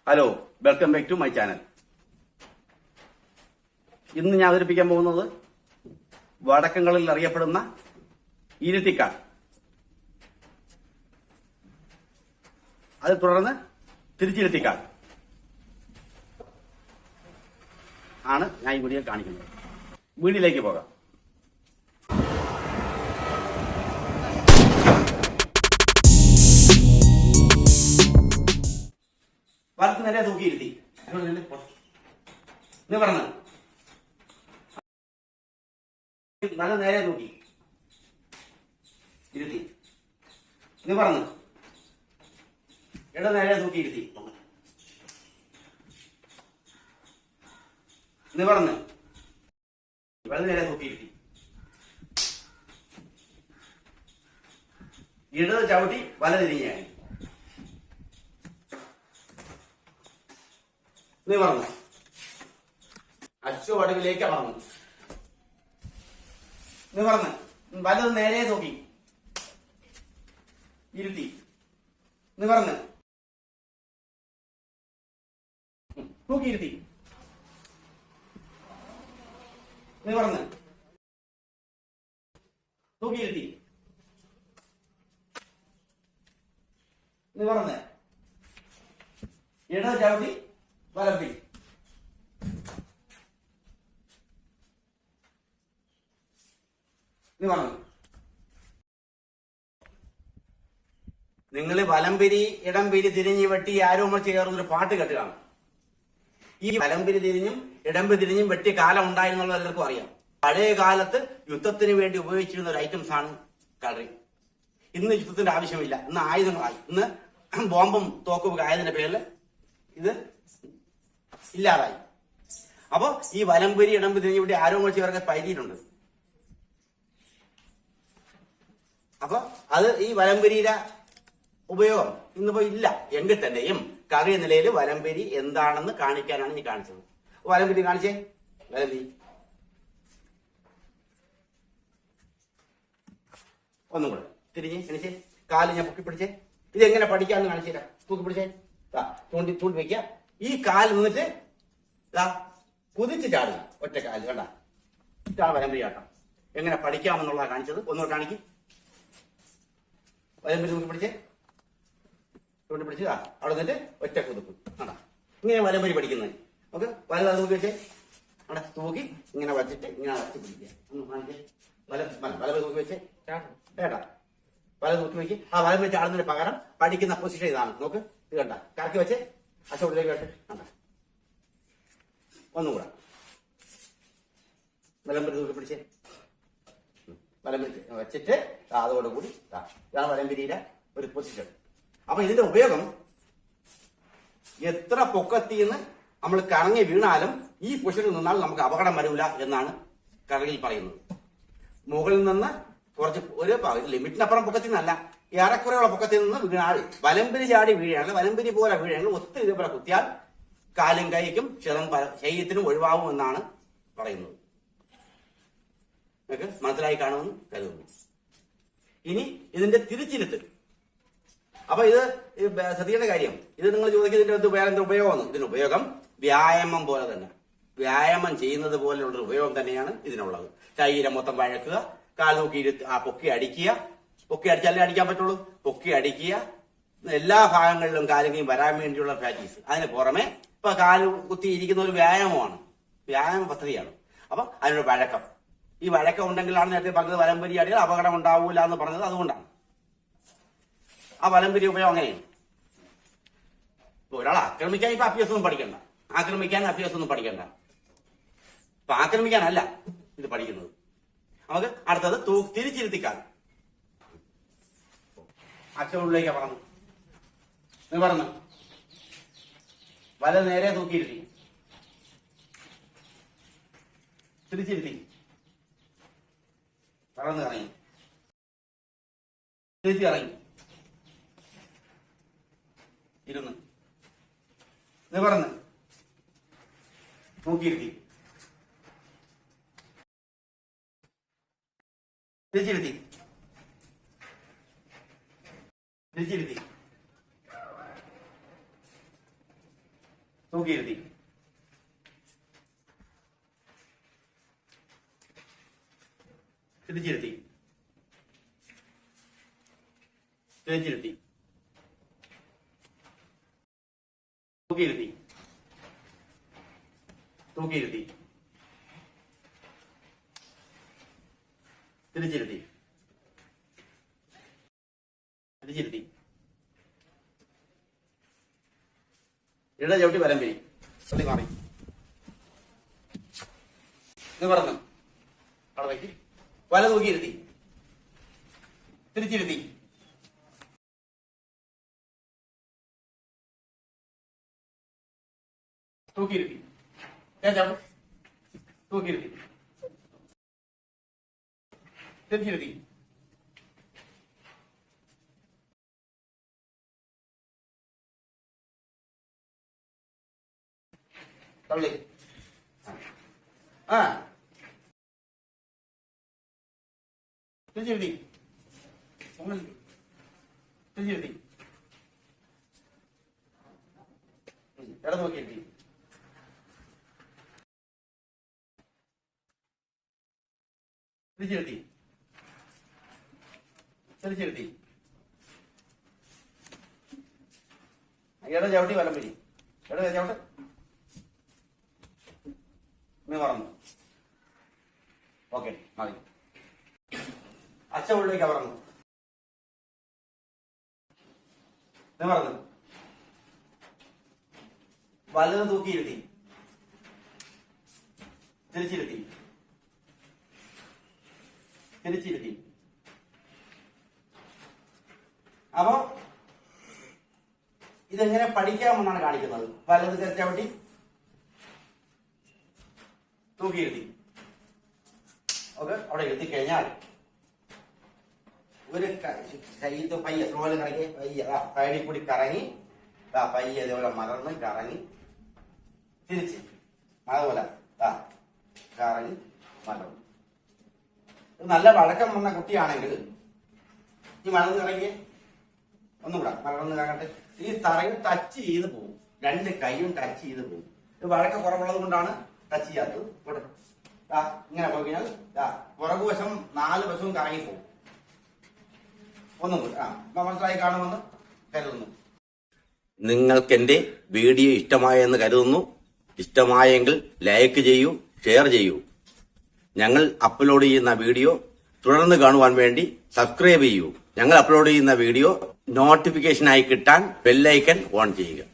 Hello, welcome back to my channel. ഇന്ന് ഞാൻ അവതരിപ്പിക്കാൻ പോകുന്നത് വടക്കങ്ങളിൽ അറിയപ്പെടുന്ന ഇരുത്തിക്കാട്, അത് തുടർന്ന് തിരുച്ചിരുത്തിക്കാട് ആണ് ഞാൻ ഈ വീഡിയോ കാണിക്കുന്നത്. വീഡിയോയിലേക്ക് പോകാം. വലത്ത് നേരെ തൂക്കിയിരുത്തി പറഞ്ഞ നല്ല നേരെ തൂക്കി ഇരുത്തി പറഞ്ഞ് ഇട നേരെ തൂക്കി ഇരുത്തി പറഞ്ഞ് വലത് നേരെ തൂക്കിയിരുത്തി ഇടത് ചവിട്ടി വലതിരിഞ്ഞായി പറഞ്ഞു അച്ചു വടവിലേക്ക് പറഞ്ഞു പറഞ്ഞ് വലത് നേരെ തൂക്കി ഇരുത്തി പറഞ്ഞ് തൂക്കിയിരുത്തി പറഞ്ഞ് തൂക്കിയിരുത്തി പറഞ്ഞ് ഇടത് ചവിട്ടി വലപ്പി പറഞ്ഞു. നിങ്ങൾ വലംപിരി ഇടംപിരി തിരിഞ്ഞ് വെട്ടി ആരോമ ചേർന്നൊരു പാട്ട് കേട്ടുകയാണ്. ഈ വലംപിരി തിരിഞ്ഞും ഇടംപിരി തിരിഞ്ഞും വെട്ടിയ കാലം ഉണ്ടായിരുന്നുള്ള എല്ലാവർക്കും അറിയാം. പഴയ കാലത്ത് യുദ്ധത്തിന് വേണ്ടി ഉപയോഗിച്ചിരുന്ന ഒരു ഐറ്റംസ് ആണ് കളറി. ഇന്ന് യുദ്ധത്തിന്റെ ആവശ്യമില്ല. ഇന്ന് ആയുധങ്ങളായി. ഇന്ന് ബോംബും തോക്കും ആയതിന്റെ പേരിൽ ഇത് ഇല്ലാതായി. അപ്പൊ ഈ വലംപരി ഇടംപരി തിരിഞ്ഞ് ഇവിടെ ആരോമ ചേർക്കെ പൈരിയിട്ടുണ്ട്. അപ്പൊ അത് ഈ വലംപരിയുടെ ഉപയോഗം ഇന്നിപ്പോ ഇല്ല എങ്കിൽ തന്നെയും കറിയ നിലയിൽ വലംപരി എന്താണെന്ന് കാണിക്കാനാണ് നീ കാണിച്ചത്. വലംപരി കാണിച്ചേ. വലംപരി ഒന്നും കൂടെ തിരിഞ്ഞ് എണിച്ചേ. കാല് ഞാൻ പൊക്കി പിടിച്ചേ. ഇത് എങ്ങനെ പഠിക്കാന്ന് കാണിച്ചില്ല. തൂക്കി പിടിച്ചേ. ചൂണ്ടി ചൂണ്ടി വെക്കുക. ഈ കാല് നിന്നിട്ട് കുതിച്ച് ചാടുക. ഒറ്റ കാല് കണ്ട. ഇതാണ് വലംപരി ആട്ടം. എങ്ങനെ പഠിക്കാമെന്നുള്ള കാണിച്ചത്. ഒന്നുകൂടെ കാണിക്കും. വലംപരി തൂക്കി പിടിച്ചേ. ചൂണ്ടി പിടിച്ച് അവിടെ നിന്നിട്ട് ഒറ്റ കുതിപ്പ്. കണ്ട. ഇങ്ങനെ വലംപരി പഠിക്കുന്നത്. നമുക്ക് വലത് തൂക്കി വെച്ചേ. അവിടെ തൂക്കി ഇങ്ങനെ വച്ചിട്ട് ഇങ്ങനെ വച്ച് പിടിക്കുക. ഒന്ന് കാണിച്ചേ. വലം തൂക്കി വെച്ചേ. കേട്ടാ. വല തൂക്കി വെക്ക്. ആ വലം വെച്ച് ആടുന്നതിന് പകരം പഠിക്കുന്ന പൊസിഷൻ ഇതാണ്. നോക്ക്. ഇത് കണ്ട. കറക്കി വെച്ച് അച്ചോട്ടിലേക്ക് വെച്ച് കണ്ട. ഒന്നും കൂടെ വലംപരി തൂക്കി പിടിച്ചേ. വലംപരി വെച്ചിട്ട് അതോടുകൂടി ഇതാണ് വലംപരിയുടെ ഒരു പൊസിഷൻ. അപ്പൊ ഇതിന്റെ ഉപയോഗം എത്ര പൊക്കത്തിന്ന് നമ്മൾ കറങ്ങി വീണാലും ഈ പൊസിഷനിൽ നിന്നാൽ നമുക്ക് അപകടം വരില്ല എന്നാണ് കറയിൽ പറയുന്നത്. മുകളിൽ നിന്ന് കുറച്ച് ഒരു ലിമിറ്റിനപ്പുറം പൊക്കത്തിൽ നിന്നല്ല, ഏറെക്കുറയുള്ള പൊക്കത്തിൽ നിന്ന് വീണാൽ വലംപരി ചാടി വീഴുകയാണെങ്കിൽ വലംപരി പോലെ വീഴുകയാണെങ്കിൽ ഒത്തിരി ഇതേപോലെ കുത്തിയാൽ കാലും കൈക്കും ശരീരത്തിനും ഒഴിവാകും എന്നാണ് പറയുന്നത്. നിങ്ങൾക്ക് മനസ്സിലായി കാണുമെന്ന് കരുതുന്നു. ഇനി ഇതിന്റെ തിരിച്ചിരുത്ത്. അപ്പൊ ഇത് ശ്രദ്ധിക്കേണ്ട കാര്യം, ഇത് നിങ്ങൾ ചോദിക്കുന്നതിന്റെ വേറെ എന്താ ഉപയോഗമാണ്? ഇതിന് ഉപയോഗം വ്യായാമം പോലെ തന്നെ, വ്യായാമം ചെയ്യുന്നത് പോലെയുള്ള ഉപയോഗം തന്നെയാണ് ഇതിനുള്ളത്. ശരീരം മൊത്തം വഴക്കുക, കാൽ നോക്കി പൊക്കി അടിക്കുക. പൊക്കി അടിച്ചാലേ അടിക്കാൻ പറ്റുള്ളൂ. പൊക്കി അടിക്കുക. എല്ലാ ഭാഗങ്ങളിലും കാലുകയും വരാൻ വേണ്ടിയുള്ള പ്രാക്ടീസ്. അതിന് പുറമെ ഇപ്പൊ കാല് കുത്തിയിരിക്കുന്ന ഒരു വ്യായാമമാണ്, വ്യായാമ പദ്ധതിയാണ്. അപ്പൊ അതിനൊരു വഴക്കം. ഈ വഴക്കം ഉണ്ടെങ്കിലാണ് നേരത്തെ പറഞ്ഞത് വലംപരി ആടിയാൽ അപകടം ഉണ്ടാവൂല എന്ന് പറഞ്ഞത്. അതുകൊണ്ടാണ് ആ വലംപരി ഉപയോഗം അങ്ങനെയാണ്. ഒരാൾ ആക്രമിക്കാൻ ഇപ്പൊ അഭ്യാസമൊന്നും പഠിക്കണ്ട. ആക്രമിക്കാൻ അഭ്യാസമൊന്നും പഠിക്കണ്ട. ഇപ്പൊ ആക്രമിക്കാനല്ല ഇത് പഠിക്കുന്നത്. നമുക്ക് അടുത്തത് തിരിച്ചിരുത്തിക്കാൻ. അച്ഛനുള്ളിലേക്ക് പറഞ്ഞു വല നേരെ തൂക്കിയിരുത്തി തിരിച്ചിരുത്തി പറന്ന് ഇറങ്ങി തിരിച്ച് ഇറങ്ങി ഇരുന്ന് നിവർന്ന് തൂക്കിയിരുത്തി തിരിച്ചിരുത്തി തിരിച്ചിരുത്തി തൂക്കിയിരുത്തി. തിരിച്ചിരുത്തി. തിരിച്ചിരുത്തി. തൂക്കിയിരുത്തി. തൂക്കിയിരുത്തി. തിരിച്ചിരുത്തി. തിരിച്ചിരുത്തി. ഇട ചവിട്ടി വലം പിരി. ശ്രദ്ധി മാറി. നിവർന്ന് അവിടെ വയ്ക്ക്. വല തൂക്കിയിരുത്തി. തിരിച്ചിരുത്തി. തൂക്കിയിരുത്തി. ഞാൻ ചവിട്ടും. തൂക്കിയിരുത്തി. തിരിച്ചിരുത്തി. തള്ളി. ആ തിരിച്ചിരുത്തി. തിരിച്ചിരുത്തി. ഇടത് നോക്കിയിരുത്തി. തിരിച്ചിരുത്തി. തിരിച്ചിരുത്തി. ഇട ചവിട്ടി വലം പിരി. ഇട ചവിട്ട്. നിവർന്നു. ഓക്കെ മതി. അച്ഛ ഉള്ളിലേക്ക് അവർന്നു. നിവർന്നു. വലത് തൂക്കിയിരുത്തി. തിരിച്ചിരുത്തി. തിരിച്ചിരുത്തി. അപ്പോ ഇതെങ്ങനെ പഠിക്കാമെന്നാണ് കാണിക്കുന്നത്. വലത് ചവിട്ടി തൂക്കിയിരുത്തി. ഓക്കെ, അവിടെ എത്തിക്കഴിഞ്ഞാൽ ഒരു കൈത്ത് പയ്യ സ്ലോയിൽ കറങ്ങി പയ്യ സൈഡിൽ കൂടി കറങ്ങി പയ്യ ഇതേപോലെ മറന്ന് കറങ്ങി തിരിച്ച് അതുപോലെ കറങ്ങി മറന്നു. നല്ല വഴക്കം വന്ന കുട്ടിയാണെങ്കിൽ ഈ മറന്ന് കറങ്ങി ഒന്നുകൂടാ മറന്ന് കറങ്ങട്ടെ. ഈ തറയിൽ ടച്ച് ചെയ്ത് പോകും. രണ്ട് കൈയും ടച്ച് ചെയ്ത് പോകും. ഇത് വഴക്കം കുറവുള്ളത് കൊണ്ടാണ് ടച്ച് ചെയ്യാത്തത്. ഇങ്ങനെ പോയി കഴിഞ്ഞാൽ പുറകുവശം 4 വശവും കറങ്ങിപ്പോകും. ഒന്നും കൂടി മനസ്സിലായി കാണുമെന്ന് കരുതുന്നു. നിങ്ങൾക്ക് എന്റെ വീഡിയോ ഇഷ്ടമായെന്ന് കരുതുന്നു. ഇഷ്ടമായെങ്കിൽ ലൈക്ക് ചെയ്യൂ, ഷെയർ ചെയ്യൂ. ഞങ്ങൾ അപ്ലോഡ് ചെയ്യുന്ന വീഡിയോ തുടർന്ന് കാണുവാൻ വേണ്ടി സബ്സ്ക്രൈബ് ചെയ്യൂ. ഞങ്ങൾ അപ്ലോഡ് ചെയ്യുന്ന വീഡിയോ നോട്ടിഫിക്കേഷനായി കിട്ടാൻ ബെല്ലൈക്കൺ ഓൺ ചെയ്യുക.